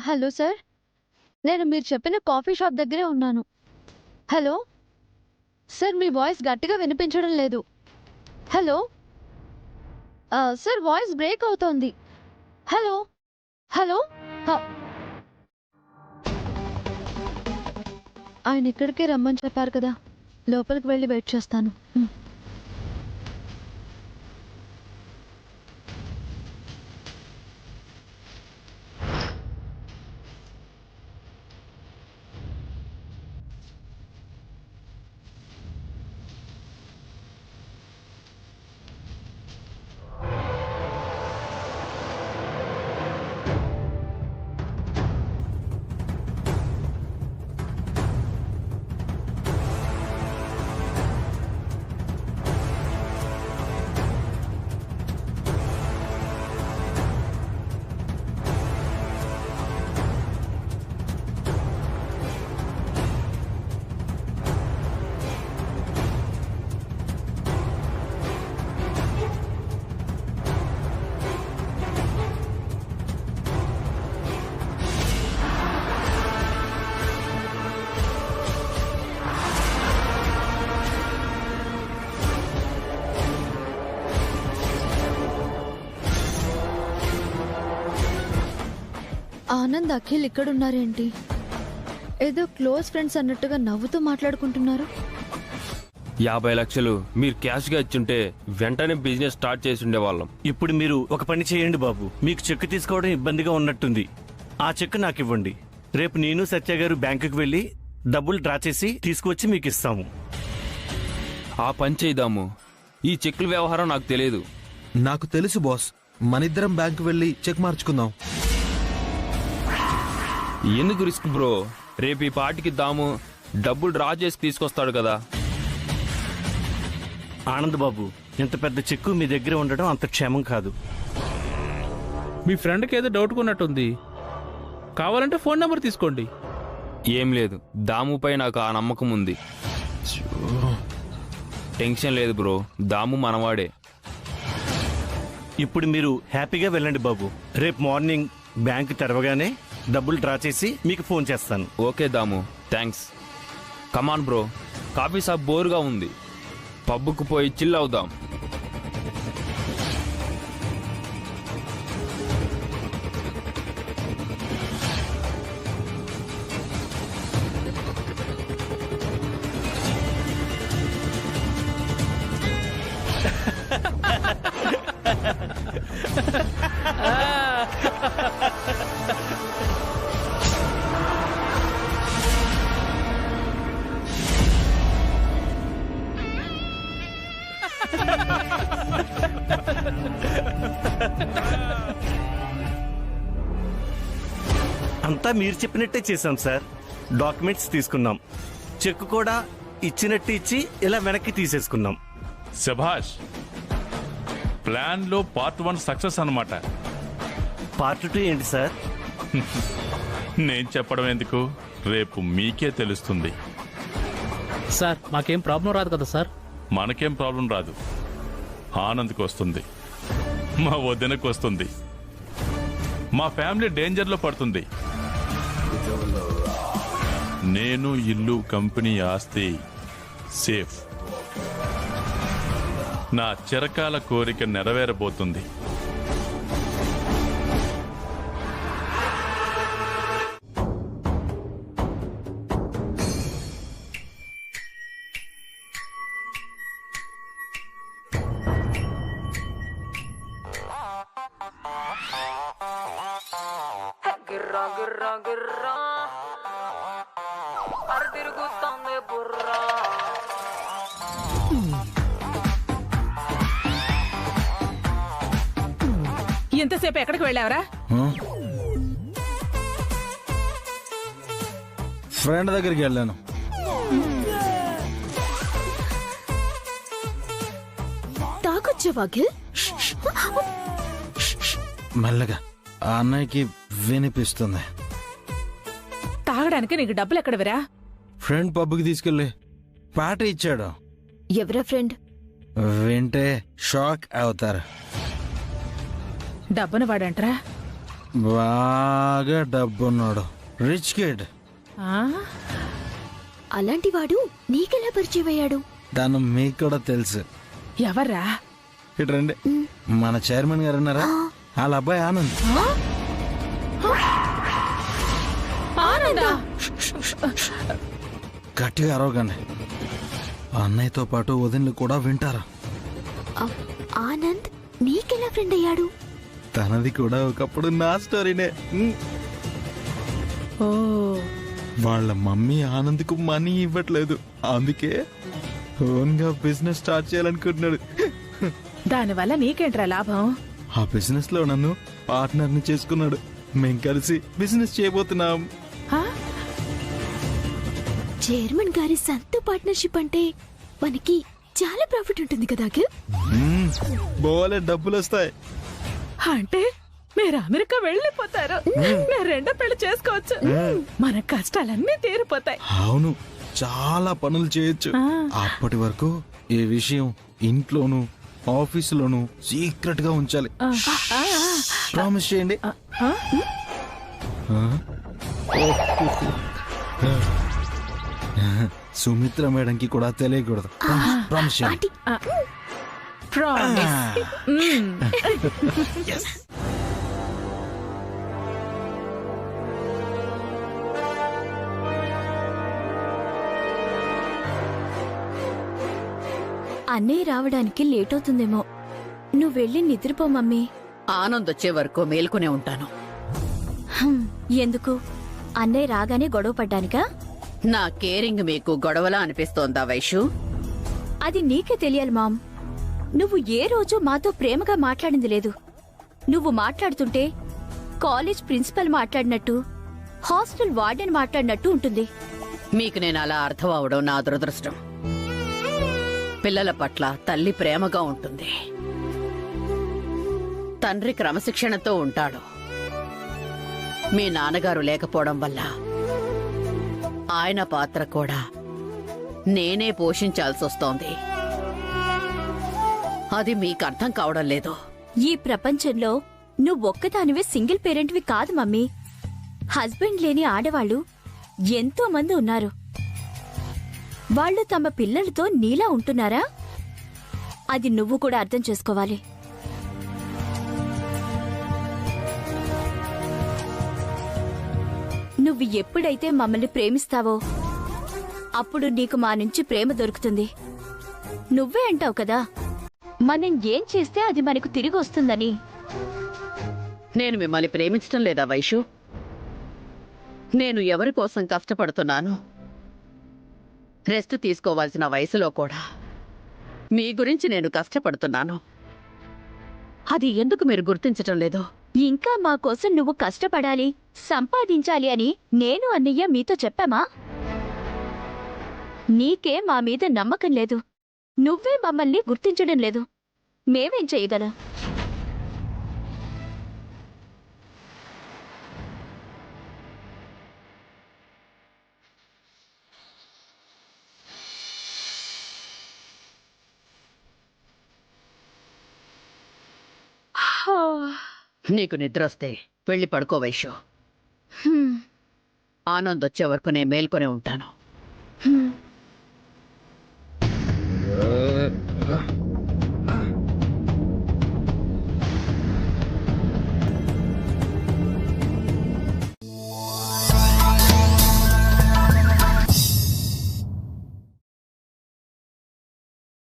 Hello sir. నేను మీరు చెప్పిన కాఫీ షాప్ దగ్గరే ఉన్నాను. హలో! సార్ మీ వాయిస్ గట్టిగా వినిపించడం లేదు. హలో! సార్ వాయిస్ బ్రేక్ అవుతోంది. హలో! హలో! హ ఆయన ఇక్కడికే రమ్మని చెప్పారు కదా! లోపలికి వెళ్ళి వెయిట్ చేస్తాను. ఆనంద్, అఖిల్ ఇక్కడున్నారేంటి? ఏదో క్లోజ్ ఫ్రెండ్స్ అన్నట్టుగా నవ్వుతూ మాట్లాడుకుంటున్నారు. 50 లక్షలు మీరు క్యాష్గా ఇచ్చుంటే వెంటనే బిజినెస్ స్టార్ట్ చేసి ఉండేవాళ్ళం. ఇప్పుడు మీరు ఒక పని చేయండి బాబు. మీకు చెక్ తీసుకోవడం ఇబ్బందిగా ఉన్నట్టుంది. ఆ చెక్ నాకు ఇవ్వండి. రేపు నేను సత్య గారు బ్యాంకుకి వెళ్ళి డబ్బులు డ్రా చేసి తీసుకువచ్చి మీకు ఇస్తాము. ఆ పని చేద్దాము. ఈ చెక్కుల వ్యవహారం నాకు తెలియదు. నాకు తెలుసు బాస్. మనిద్దరం బ్యాంకు వెళ్ళి చెక్ మార్చుకుందాం. ఎందుకు రిస్క్ బ్రో? రేపు ఈ పార్టీకి దాము డబ్బులు డ్రా చేసి తీసుకొస్తాడు కదా. ఆనంద్ బాబు, ఇంత పెద్ద చెక్కు మీ దగ్గర ఉండడం అంత క్షేమం కాదు. మీ ఫ్రెండ్కి ఏదో డౌట్ ఉన్నట్టుంది. కావాలంటే ఫోన్ నెంబర్ తీసుకోండి. ఏం లేదు, దాముపై నాకు ఆ నమ్మకం ఉంది. టెన్షన్ లేదు బ్రో, దాము మనవాడే. ఇప్పుడు మీరు హ్యాపీగా వెళ్ళండి బాబు. రేపు మార్నింగ్ బ్యాంక్ తెరవగానే డబ్బులు డ్రా చేసి మీకు ఫోన్ చేస్తాను. Okay Damu, thanks. Come on bro, coffee shop బోరుగా ఉంది. పబ్బుకు పోయి చిల్ అవుదాం. అంతా మీరు చెప్పినట్టే చేశాం సార్. డాక్యుమెంట్స్ తీసుకున్నాం, చెక్ కూడా ఇచ్చినట్టు ఇచ్చి ఇలా వెనక్కి తీసేసుకున్నాం. శభాష్, ప్లాన్ లో పార్ట్ 1 సక్సెస్ అన్నమాట. పార్ట్ 2 ఏంటి సార్? నేను చెప్పడం ఎందుకు, రేపు మీకే తెలుస్తుంది. సార్ మాకేం ప్రాబ్లం రాదు కదా సార్? మనకేం ప్రాబ్లం రాదు, ఆనంద్కి వస్తుంది, మా వదినకు వస్తుంది, మా ఫ్యామిలీ డేంజర్లో పడుతుంది. నేను, ఇల్లు, కంపెనీ, ఆస్తి సేఫ్. నా చిరకాల కోరిక నెరవేరబోతుంది. గిర్రా గిర్రా గిర్రా అర తిరుగుతోంది బుర్రా. ఎంతసేపు ఎక్కడికి వెళ్ళావరా? ఫ్రెండ్ దగ్గరికి వెళ్ళాను. తాగొచ్చావా అఖిల్? మెల్లగా, ఆ అన్నయ్యకి వినిపిస్తుంది. తాగడానికి నీకు డబ్బులు ఎక్కడవిరా? ఫ్రెండ్ పబ్కి తీసుకెళ్ళి పాట ఇచ్చాడు. ఎవరా ఫ్రెండ్? వింటే షాక్ అవుతారు. డబ్బును వాడంటరా? బాగా డబ్బున్నాడు, రిచ్ కిడ్. ఆ? అలాంటి వాడు నీకెలా పరిచయం అయ్యాడు? తను మీకు కూడా తెలుసు. ఎవర్రా? ఇటు రండి. మన చైర్మన్ గారు ఉన్నారా, వాళ్ళ అబ్బాయి ఆనంద్. ఆనందా? గట్టిగా అరవగానే అన్నయ్యతో పాటు వదినలు కూడా వింటారా. ఆనంద్ నీకెలా ఫ్రెండ్ అయ్యాడు? తనది కూడా ఒకప్పుడు నా స్టోరీనే. ఓ, వాళ్ళ మమ్మీ ఆనంద్కు మనీ ఇవ్వట్లేదు, అందుకే ఓన్ గా బిజినెస్ స్టార్ట్ చేయాలనుకుంటున్నాడు. దానివల్ల నీకేంట్రా లాభం? ఆ బిజినెస్ లో నన్ను పార్ట్నర్ ని చేసుకున్నాడు. మేం కలిసి బిజినెస్ చేయబోతున్నాం. ఆ? చైర్మన్ గారి సొంత పార్ట్నర్షిప్ అంటే మనకి చాలా ప్రాఫిట్ ఉంటుంది కదా అఖిల్. బోలే డబ్బులు వస్తాయి. అంటే మీరు అమెరికా వెళ్ళిపోతారు, మీరు రెండో పెళ్లి చేసుకోవచ్చు, మన కష్టాలన్నీ తీరిపోతాయి. అవును, చాలా పనులు చేయొచ్చు. అప్పటి వరకు ఈ విషయం ఇంట్లోనూ ఆఫీసులోనూ సీక్రెట్ గా ఉంచాలి. ప్రామిస్ చేయండి. సుమిత్ర మేడంకి కూడా తెలియకూడదు. ప్రామిస్ చేయండి. ప్రామిస్. అన్నయ్య రావడానికి లేట్ అవుతుందేమో, నువ్వు వెళ్ళి నిద్రపో మమ్మీ. ఆనంద్ వచ్చే వరకు మేల్కొనే ఉంటాను. ఎందుకు? అన్నయ్య రాగానే గొడవ పడ్డానికా? నా కేరింగ్ మీకు గొడవలా అనిపిస్తోందా వైషు? అది నీకే తెలియాలి మామ్. నువ్వు ఏ రోజు మాతో ప్రేమగా మాట్లాడింది లేదు. నువ్వు మాట్లాడుతుంటే కాలేజ్ ప్రిన్సిపల్ మాట్లాడినట్టు, హాస్టల్ వార్డెన్ మాట్లాడినట్టు ఉంటుంది. మీకు నేను అలా అర్థం అవడం నా దురదృష్టం. పిల్లల పట్ల తల్లి ప్రేమగా ఉంటుంది, తండ్రి క్రమశిక్షణతో ఉంటాడు. మీ నాన్నగారు లేకపోవడం వల్ల ఆయన పాత్ర కూడా నేనే పోషించాల్సొస్తోంది. అది మీకు అర్థం కావడం లేదు. ఈ ప్రపంచంలో నువ్వొక్కదానివే సింగిల్ పేరెంట్వి కాదు మమ్మీ. హస్బెండ్ లేని ఆడవాళ్లు ఎంతో మంది ఉన్నారు. వాళ్ళు తమ పిల్లలతో నీలా ఉంటున్నారా? అది నువ్వు కూడా అర్థం చేసుకోవాలి. నువ్వు ఎప్పుడైతే మమ్మల్ని ప్రేమిస్తావో అప్పుడు నీకు మా నుంచి ప్రేమ దొరుకుతుంది. నువ్వే అంటావు కదా, మనం ఏం చేస్తే అది మనకు తిరిగి వస్తుందని. నేను మిమ్మల్ని ప్రేమించటం లేదా వైషు? నేను ఎవరి కోసం కష్టపడుతున్నాను? రెస్ట్ తీసుకోవాల్సిన వయసులో కూడా మీ గురించి నేను కష్టపడుతున్నాను. అది ఎందుకు మీరు గుర్తించటం లేదు? ఇంకా మా కోసం నువ్వు కష్టపడాలి, సంపాదించాలి అని నేను అన్నయ్య మీతో చెప్పామా? నీకే మా మీద నమ్మకం లేదు. నువ్వే మమ్మల్ని గుర్తించడం లేదు. మేమేం చేయగలం? నీకు నిద్రొస్తే వెళ్ళి పడుకో వైషు. ఆనంద్ వచ్చే వరకు నేను మేల్కొనే ఉంటాను.